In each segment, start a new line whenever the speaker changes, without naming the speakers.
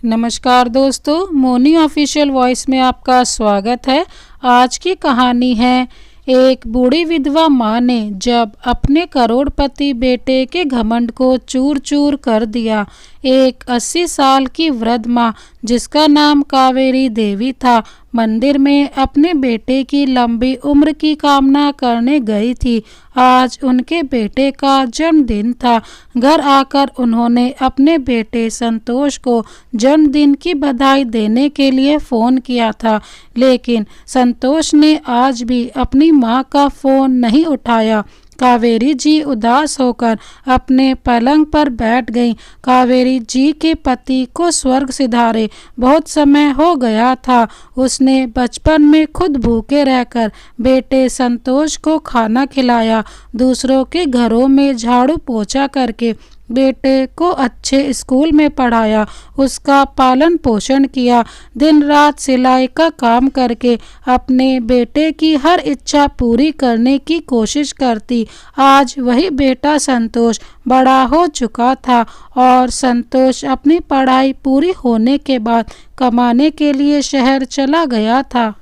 नमस्कार दोस्तों, Moni official voice में आपका स्वागत है। आज की कहानी है एक बूढ़ी विधवा माँ ने जब अपने करोड़पति बेटे के घमंड को चूर चूर कर दिया। एक 80 साल की वृद्ध माँ जिसका नाम कावेरी देवी था, मंदिर में अपने बेटे की लंबी उम्र की कामना करने गई थी। आज उनके बेटे का जन्मदिन था। घर आकर उन्होंने अपने बेटे संतोष को जन्मदिन की बधाई देने के लिए फ़ोन किया था, लेकिन संतोष ने आज भी अपनी माँ का फ़ोन नहीं उठाया। कावेरी जी उदास होकर अपने पलंग पर बैठ गईं। कावेरी जी के पति को स्वर्ग सिधारे बहुत समय हो गया था। उसने बचपन में खुद भूखे रहकर बेटे संतोष को खाना खिलाया, दूसरों के घरों में झाड़ू पोछा करके बेटे को अच्छे स्कूल में पढ़ाया, उसका पालन पोषण किया, दिन रात सिलाई का काम करके अपने बेटे की हर इच्छा पूरी करने की कोशिश करती। आज वही बेटा संतोष बड़ा हो चुका था और संतोष अपनी पढ़ाई पूरी होने के बाद कमाने के लिए शहर चला गया था।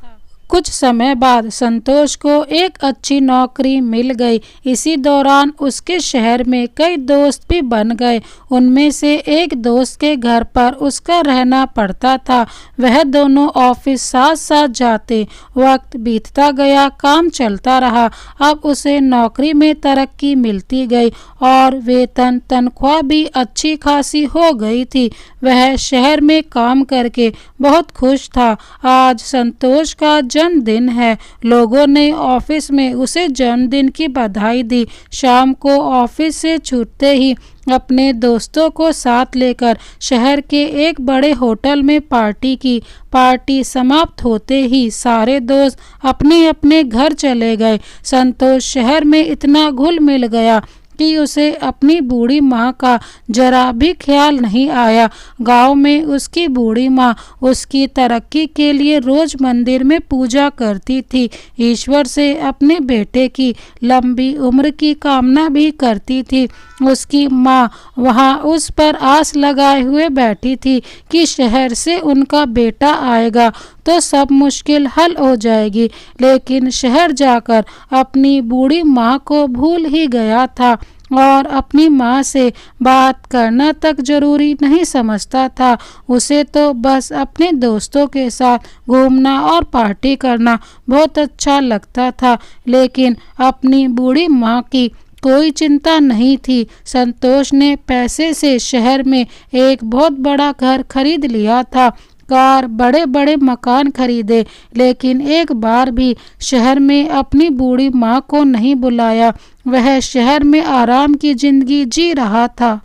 कुछ समय बाद संतोष को एक अच्छी नौकरी मिल गई। इसी दौरान उसके शहर में कई दोस्त भी बन गए। उनमें से एक दोस्त के घर पर उसका रहना पड़ता था। वह दोनों ऑफिस साथ साथ जाते। वक्त बीतता गया, काम चलता रहा। अब उसे नौकरी में तरक्की मिलती गई और वेतन तनख्वाह भी अच्छी खासी हो गई थी। वह शहर में काम करके बहुत खुश था। आज संतोष का जन्मदिन है। लोगों ने ऑफिस में उसे जन्मदिन की बधाई दी। शाम को ऑफिस से छूटते ही अपने दोस्तों को साथ लेकर शहर के एक बड़े होटल में पार्टी की। पार्टी समाप्त होते ही सारे दोस्त अपने अपने घर चले गए। संतोष शहर में इतना घुल मिल गया कि उसे अपनी बूढ़ी माँ का जरा भी ख्याल नहीं आया। गांव में उसकी बूढ़ी माँ उसकी तरक्की के लिए रोज मंदिर में पूजा करती थी। ईश्वर से अपने बेटे की लंबी उम्र की कामना भी करती थी। उसकी माँ वहाँ उस पर आस लगाए हुए बैठी थी कि शहर से उनका बेटा आएगा तो सब मुश्किल हल हो जाएगी, लेकिन शहर जाकर अपनी बूढ़ी माँ को भूल ही गया था और अपनी माँ से बात करना तक जरूरी नहीं समझता था। उसे तो बस अपने दोस्तों के साथ घूमना और पार्टी करना बहुत अच्छा लगता था, लेकिन अपनी बूढ़ी माँ की कोई चिंता नहीं थी। संतोष ने पैसे से शहर में एक बहुत बड़ा घर खरीद लिया था, कार, बड़े बड़े मकान खरीदे, लेकिन एक बार भी शहर में अपनी बूढ़ी माँ को नहीं बुलाया। वह शहर में आराम की जिंदगी जी रहा था।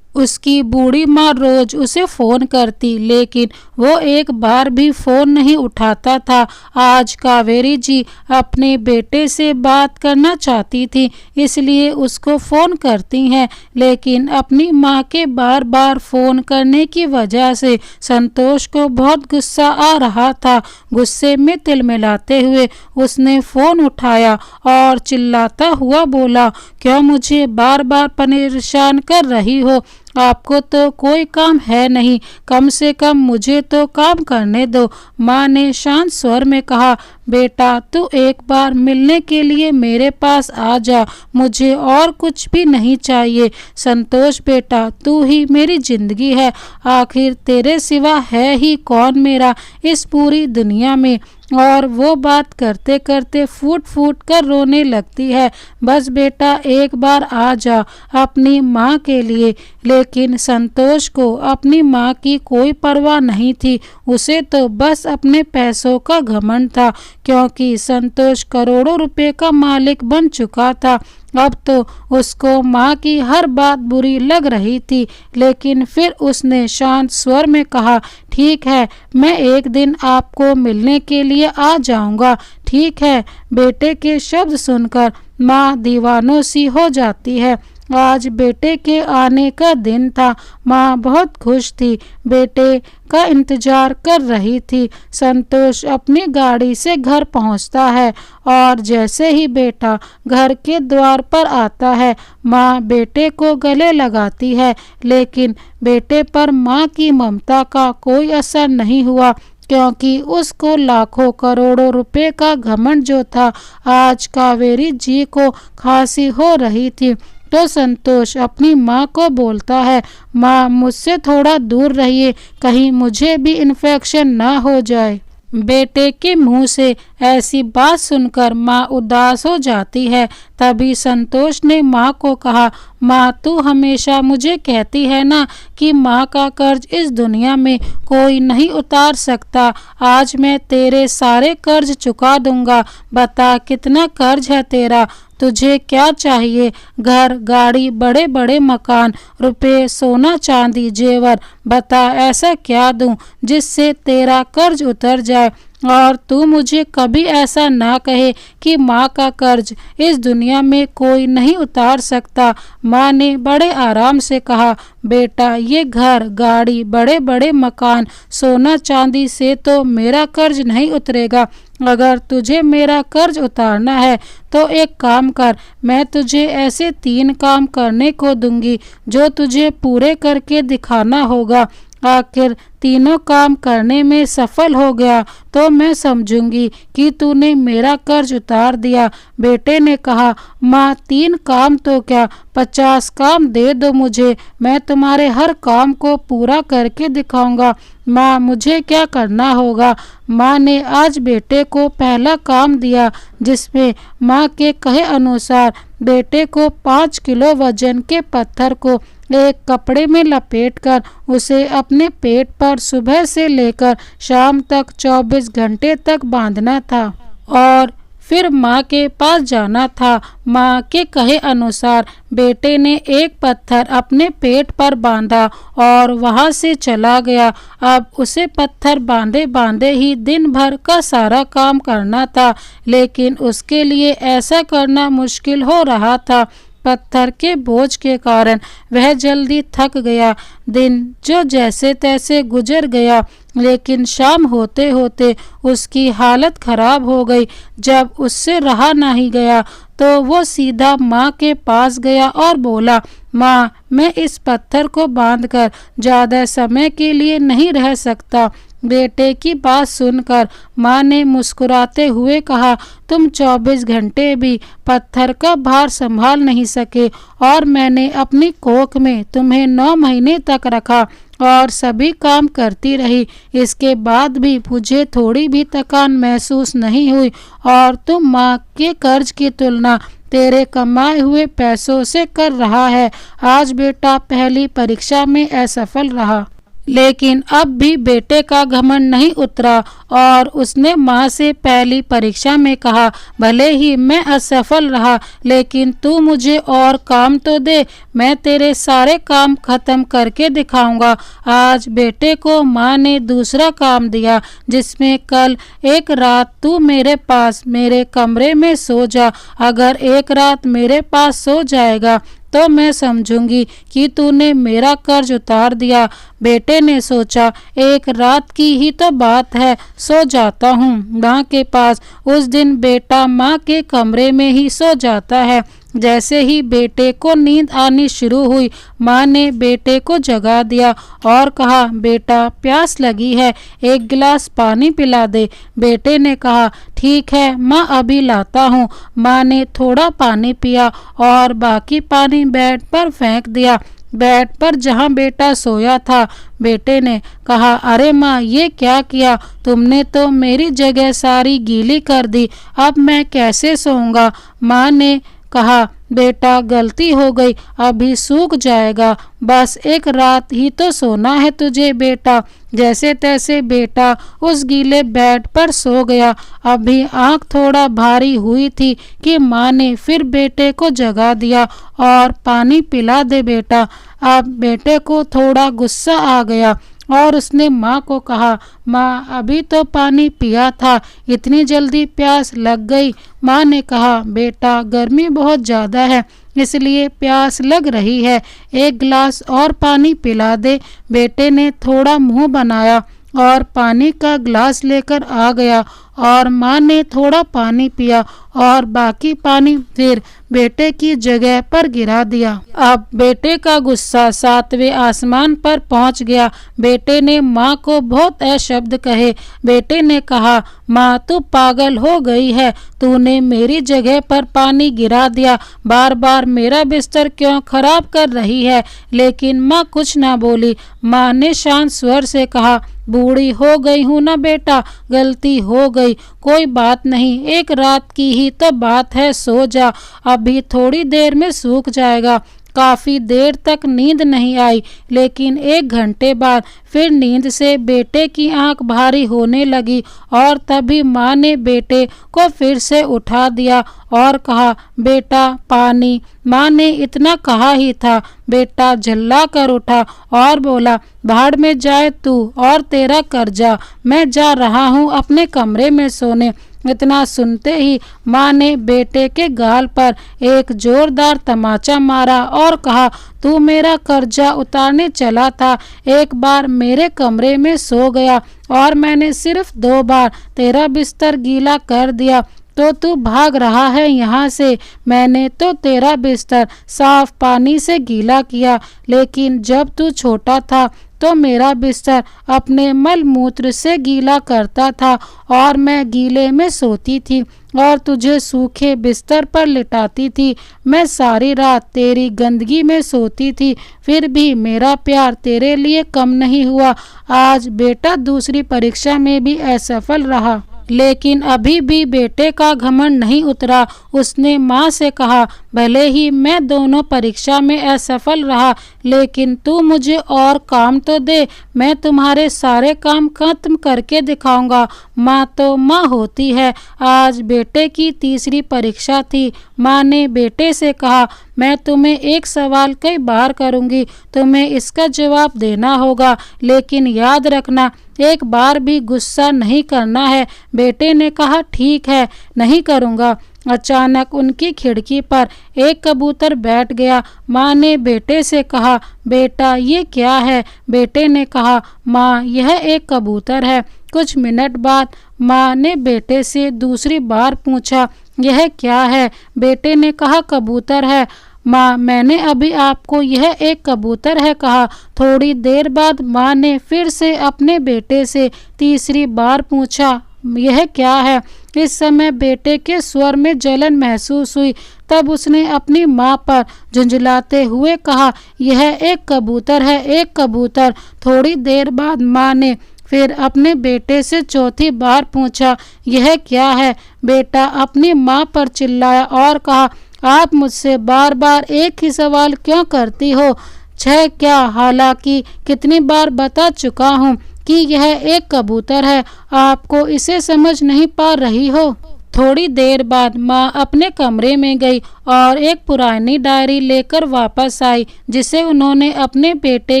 उसकी बूढ़ी माँ रोज उसे फ़ोन करती, लेकिन वो एक बार भी फ़ोन नहीं उठाता था। आज कावेरी जी अपने बेटे से बात करना चाहती थी, इसलिए उसको फ़ोन करती हैं, लेकिन अपनी माँ के बार बार फ़ोन करने की वजह से संतोष को बहुत गुस्सा आ रहा था। गुस्से में तिलमिलाते हुए उसने फ़ोन उठाया और चिल्लाता हुआ बोला, क्यों मुझे बार बार परेशान कर रही हो? आपको तो कोई काम है नहीं, कम से कम मुझे तो काम करने दो। माँ ने शांत स्वर में कहा, बेटा तू एक बार मिलने के लिए मेरे पास आ जा, मुझे और कुछ भी नहीं चाहिए। संतोष बेटा, तू ही मेरी जिंदगी है, आखिर तेरे सिवा है ही कौन मेरा इस पूरी दुनिया में। और वो बात करते करते फूट फूट कर रोने लगती है। बस बेटा एक बार आ जा अपनी माँ के लिए। लेकिन संतोष को अपनी माँ की कोई परवाह नहीं थी। उसे तो बस अपने पैसों का घमंड था, क्योंकि संतोष करोड़ों रुपए का मालिक बन चुका था। अब तो उसको माँ की हर बात बुरी लग रही थी, लेकिन फिर उसने शांत स्वर में कहा, ठीक है, मैं एक दिन आपको मिलने के लिए आ जाऊंगा। ठीक है। बेटे के शब्द सुनकर माँ दीवानों सी हो जाती है। आज बेटे के आने का दिन था। माँ बहुत खुश थी, बेटे का इंतजार कर रही थी। संतोष अपनी गाड़ी से घर पहुंचता है और जैसे ही बेटा घर के द्वार पर आता है, माँ बेटे को गले लगाती है, लेकिन बेटे पर माँ की ममता का कोई असर नहीं हुआ, क्योंकि उसको लाखों करोड़ों रुपए का घमंड जो था। आज कावेरी जी को खांसी हो रही थी तो संतोष अपनी माँ को बोलता है, माँ मुझसे थोड़ा दूर रहिए, कहीं मुझे भी इन्फेक्शन ना हो जाए। बेटे के मुंह से ऐसी बात सुनकर माँ उदास हो जाती है। तभी संतोष ने माँ को कहा, माँ तू हमेशा मुझे कहती है ना कि माँ का कर्ज इस दुनिया में कोई नहीं उतार सकता। आज मैं तेरे सारे कर्ज चुका दूंगा। बता कितना कर्ज है तेरा, तुझे क्या चाहिए? घर, गाड़ी, बड़े बड़े मकान, रुपए, सोना चांदी, जेवर, बता ऐसा क्या दूं जिससे तेरा कर्ज उतर जाए। और तू मुझे कभी ऐसा ना कहे कि माँ का कर्ज इस दुनिया में कोई नहीं उतार सकता। माँ ने बड़े आराम से कहा, बेटा ये घर, गाड़ी, बड़े बड़े मकान, सोना चांदी से तो मेरा कर्ज नहीं उतरेगा। अगर तुझे मेरा कर्ज उतारना है तो एक काम कर, मैं तुझे ऐसे 3 काम करने को दूंगी जो तुझे पूरे करके दिखाना होगा। आखिर तीनों काम करने में सफल हो गया तो मैं समझूंगी कि तूने मेरा कर्ज उतार दिया। बेटे ने कहा, माँ 3 काम तो क्या 50 काम दे दो मुझे, मैं तुम्हारे हर काम को पूरा करके दिखाऊंगा। माँ मुझे क्या करना होगा? माँ ने आज बेटे को पहला काम दिया, जिसमें माँ के कहे अनुसार बेटे को 5 किलो वजन के पत्थर को एक कपड़े में लपेटकर उसे अपने पेट पर सुबह से लेकर शाम तक 24 घंटे तक बांधना था और फिर माँ के पास जाना था। माँ के कहे अनुसार बेटे ने एक पत्थर अपने पेट पर बांधा और वहाँ से चला गया। अब उसे पत्थर बांधे बांधे ही दिन भर का सारा काम करना था, लेकिन उसके लिए ऐसा करना मुश्किल हो रहा था। पत्थर के बोझ के कारण वह जल्दी थक गया। दिन जो जैसे तैसे गुजर गया, लेकिन शाम होते होते उसकी हालत खराब हो गई। जब उससे रहा नहीं गया तो वो सीधा माँ के पास गया और बोला, माँ मैं इस पत्थर को बांधकर ज़्यादा समय के लिए नहीं रह सकता। बेटे की बात सुनकर माँ ने मुस्कुराते हुए कहा, तुम 24 घंटे भी पत्थर का भार संभाल नहीं सके और मैंने अपनी कोख में तुम्हें 9 महीने तक रखा और सभी काम करती रही। इसके बाद भी मुझे थोड़ी भी थकान महसूस नहीं हुई और तुम माँ के कर्ज की तुलना तेरे कमाए हुए पैसों से कर रहा है। आज बेटा पहली परीक्षा में असफल रहा, लेकिन अब भी बेटे का घमंड नहीं उतरा और उसने माँ से पहली परीक्षा में कहा, भले ही मैं असफल रहा, लेकिन तू मुझे और काम तो दे, मैं तेरे सारे काम खत्म करके दिखाऊंगा। आज बेटे को माँ ने दूसरा काम दिया, जिसमें कल एक रात तू मेरे पास मेरे कमरे में सो जा। अगर एक रात मेरे पास सो जाएगा तो मैं समझूंगी कि तूने मेरा कर्ज उतार दिया। बेटे ने सोचा, एक रात की ही तो बात है, सो जाता हूँ माँ के पास। उस दिन बेटा माँ के कमरे में ही सो जाता है। जैसे ही बेटे को नींद आनी शुरू हुई, माँ ने बेटे को जगा दिया और कहा, बेटा प्यास लगी है, एक गिलास पानी पिला दे। बेटे ने कहा, ठीक है माँ अभी लाता हूँ। माँ ने थोड़ा पानी पिया और बाकी पानी बेड पर फेंक दिया। बेड पर जहाँ बेटा सोया था, बेटे ने कहा, अरे माँ ये क्या किया तुमने? तो मेरी जगह सारी गीली कर दी, अब मैं कैसे सोऊंगा? माँ ने कहा, बेटा गलती हो गई, अभी सूख जाएगा, बस एक रात ही तो सोना है तुझे बेटा। जैसे तैसे बेटा उस गीले बेड पर सो गया। अभी आंख थोड़ा भारी हुई थी कि माँ ने फिर बेटे को जगा दिया और पानी पिला दे बेटा। अब बेटे को थोड़ा गुस्सा आ गया और उसने माँ को कहा, माँ अभी तो पानी पिया था, इतनी जल्दी प्यास लग गई। माँ ने कहा, बेटा गर्मी बहुत ज़्यादा है इसलिए प्यास लग रही है, एक गिलास और पानी पिला दे। बेटे ने थोड़ा मुंह बनाया और पानी का गिलास लेकर आ गया और माँ ने थोड़ा पानी पिया और बाकी पानी फिर बेटे की जगह पर गिरा दिया। अब बेटे का गुस्सा 7वें आसमान पर पहुंच गया। बेटे ने माँ को बहुत अपशब्द कहे। बेटे ने कहा, माँ तू पागल हो गई है, तूने मेरी जगह पर पानी गिरा दिया, बार बार मेरा बिस्तर क्यों खराब कर रही है। लेकिन माँ कुछ ना बोली। माँ ने शांत स्वर से कहा, बूढ़ी हो गई हूँ ना बेटा, गलती हो गई, कोई बात नहीं, एक रात की ही तो बात है, सो जा, अभी थोड़ी देर में सूख जाएगा। काफी देर तक नींद नहीं आई, लेकिन 1 घंटे बाद फिर नींद से बेटे की आंख भारी होने लगी और तभी माँ ने बेटे को फिर से उठा दिया और कहा, बेटा पानी। माँ ने इतना कहा ही था, बेटा झल्ला कर उठा और बोला, भाड़ में जाए तू और तेरा कर्जा, मैं जा रहा हूँ अपने कमरे में सोने। इतना सुनते ही माँ ने बेटे के गाल पर एक जोरदार तमाचा मारा और कहा, तू मेरा कर्जा उतारने चला था, एक बार मेरे कमरे में सो गया और मैंने सिर्फ 2 बार तेरा बिस्तर गीला कर दिया तो तू भाग रहा है यहाँ से। मैंने तो तेरा बिस्तर साफ पानी से गीला किया, लेकिन जब तू छोटा था तो मेरा बिस्तर अपने मल मूत्र से गीला करता था और मैं गीले में सोती थी और तुझे सूखे बिस्तर पर लिटाती थी। मैं सारी रात तेरी गंदगी में सोती थी, फिर भी मेरा प्यार तेरे लिए कम नहीं हुआ। आज बेटा दूसरी परीक्षा में भी असफल रहा, लेकिन अभी भी बेटे का घमंड नहीं उतरा। उसने माँ से कहा, भले ही मैं दोनों परीक्षा में असफल रहा, लेकिन तू मुझे और काम तो दे, मैं तुम्हारे सारे काम खत्म करके दिखाऊंगा। माँ तो माँ होती है। आज बेटे की तीसरी परीक्षा थी। माँ ने बेटे से कहा, मैं तुम्हें एक सवाल कई बार करूंगी, तुम्हें इसका जवाब देना होगा, लेकिन याद रखना एक बार भी गुस्सा नहीं करना है। बेटे ने कहा, ठीक है, नहीं करूँगा। अचानक उनकी खिड़की पर एक कबूतर बैठ गया। माँ ने बेटे से कहा, बेटा ये क्या है। बेटे ने कहा, माँ यह एक कबूतर है। कुछ मिनट बाद माँ ने बेटे से दूसरी बार पूछा, यह क्या है। बेटे ने कहा, कबूतर है। माँ मैंने अभी आपको यह एक कबूतर है कहा। थोड़ी देर बाद माँ ने फिर से अपने बेटे से तीसरी बार पूछा, यह क्या है। इस समय बेटे के स्वर में जलन महसूस हुई। तब उसने अपनी माँ पर झुंझलाते हुए कहा, यह एक कबूतर है, एक कबूतर। थोड़ी देर बाद माँ ने फिर अपने बेटे से चौथी बार पूछा, यह क्या है। बेटा अपनी माँ पर चिल्लाया और कहा, आप मुझसे बार बार एक ही सवाल क्यों करती हो। 6 क्या, हालांकि कितनी बार बता चुका हूँ कि यह एक कबूतर है, आपको इसे समझ नहीं पा रही हो। थोड़ी देर बाद माँ अपने कमरे में गई और एक पुरानी डायरी लेकर वापस आई, जिसे उन्होंने अपने बेटे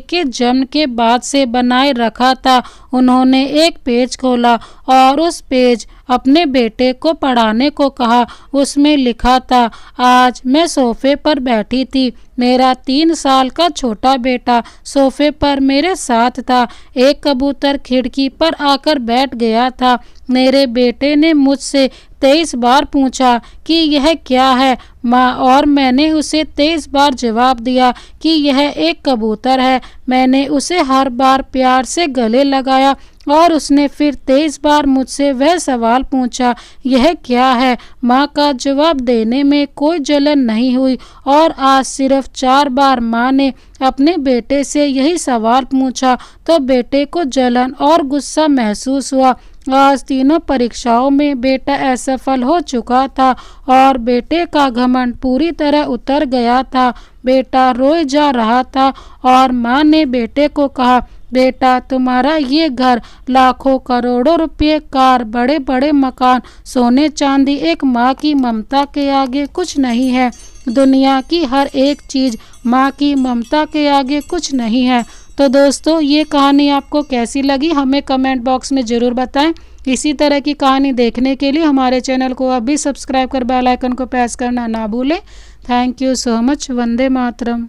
के जन्म के बाद से बनाए रखा था। उन्होंने एक पेज खोला और उस पेज अपने बेटे को पढ़ाने को कहा। उसमें लिखा था, आज मैं सोफे पर बैठी थी, मेरा 3 साल का छोटा बेटा सोफे पर मेरे साथ था। एक कबूतर खिड़की पर आकर बैठ गया था। मेरे बेटे ने मुझसे 23 बार पूछा कि यह क्या है माँ, और मैंने उसे 23 बार जवाब दिया कि यह एक कबूतर है। मैंने उसे हर बार प्यार से गले लगाया और उसने फिर 23 बार मुझसे वह सवाल पूछा, यह क्या है। माँ का जवाब देने में कोई जलन नहीं हुई और आज सिर्फ 4 बार माँ ने अपने बेटे से यही सवाल पूछा तो बेटे को जलन और गुस्सा महसूस हुआ। आज तीनों परीक्षाओं में बेटा असफल हो चुका था और बेटे का घमंड पूरी तरह उतर गया था। बेटा रोए जा रहा था और माँ ने बेटे को कहा, बेटा तुम्हारा ये घर, लाखों करोड़ों रुपये, कार, बड़े बड़े मकान, सोने चांदी, एक माँ की ममता के आगे कुछ नहीं है। दुनिया की हर एक चीज़ माँ की ममता के आगे कुछ नहीं है। तो दोस्तों ये कहानी आपको कैसी लगी हमें कमेंट बॉक्स में ज़रूर बताएं। इसी तरह की कहानी देखने के लिए हमारे चैनल को अभी सब्सक्राइब कर बेल आइकन को प्रेस करना ना भूलें। Thank you so much. Vande Mataram.